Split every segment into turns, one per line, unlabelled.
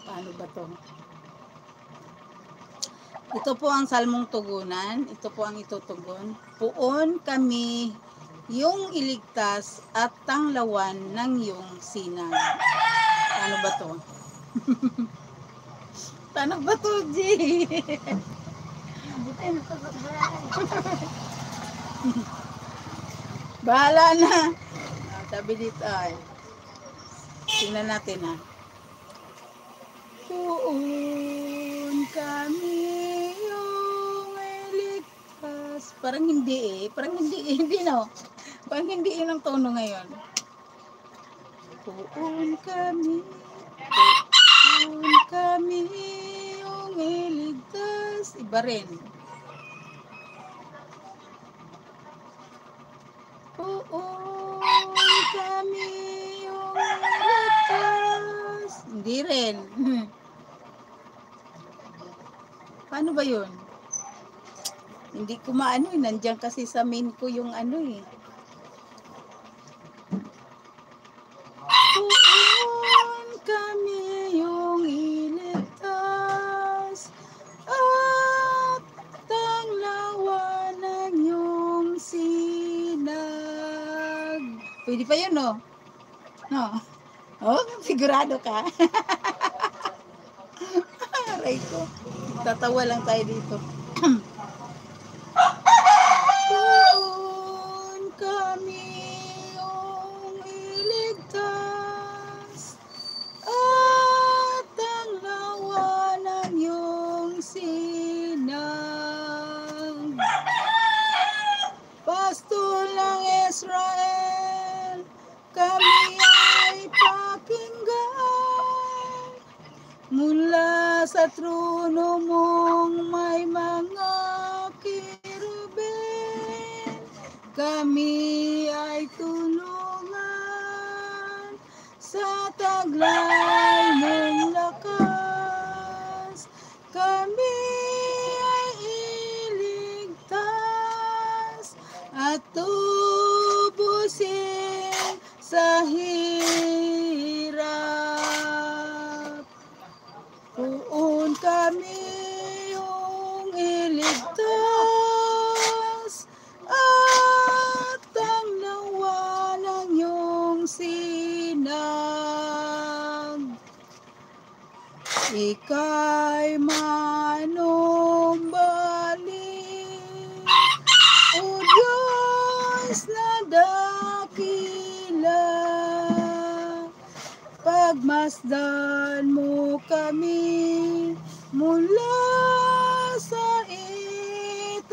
Paano ba to? Ito po ang salmong tugunan. Ito po ang itutugon. Puon kami yung iligtas at tanglawan ng iyong sinang. Paano ba to? Paano ba to, G? Bahala na. Tabi dito ay. Tingnan natin ha. Puon kami yung iligtas. Parang hindi eh. Parang hindi no. Parang hindi yun ang tono ngayon. Puon kami yung iligtas. Iba rin. Puon kami yung iligtas. Hindi rin. Paano ba yun? Hindi ko maano eh. Nandiyan kasi sa main ko yung ano eh. Puon kami yung iligtas at tanglawan ng iyong sinag. Pwede pa yun no? No? Oh, sigurado ka? Aray ko. Tatawa lang tayo dito. Puon kami yung iligtas at tanglawan ng iyong sinang. Pastol ng Israel, kami ay pakinggan. Mula sa trono mong may mga kirubin, kami ay tulungan sa taglay ng lakas. Kami ay iligtas at tubusin sa hirap. Puon kami yung iligtas at tanglawan ng iyong sinag. Ika'y manumbalik, O Diyos na dakila. Pagmasdan mo kami mula sa itaas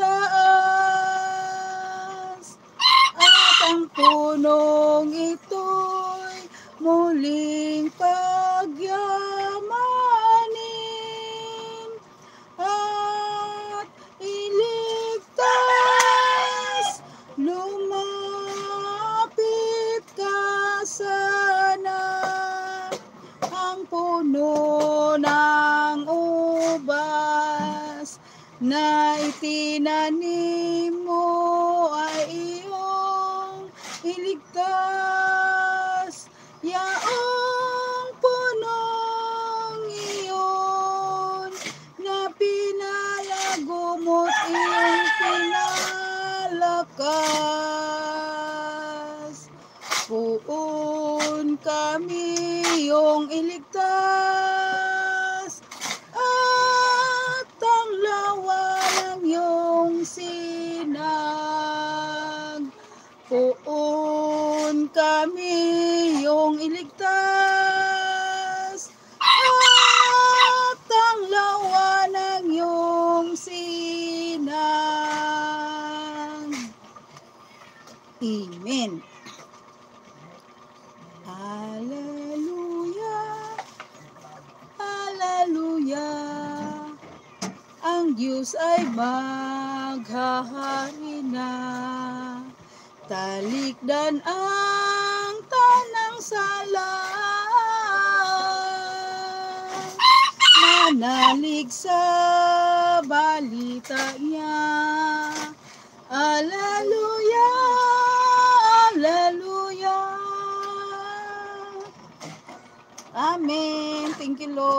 at ang punong ito'y muling pagyamanin at iligtas. Lumapit ka sana ang puno ng ubas na itinanim mo ay iyong iligtas. Yaong punong iyon na pinalago mo't iyong pinalakas. Puon kami yung iligtas at tanglawan ng iyong sinag. Puon kami yung iligtas at tanglawan ng iyong sinag. Amen. Hallelujah, hallelujah. Ang Diyos ay maghahari na. Talikdan ang tanang sala. Manalig sa balita niya. Hallelujah, hallelujah. Amen. Thank you, Lord.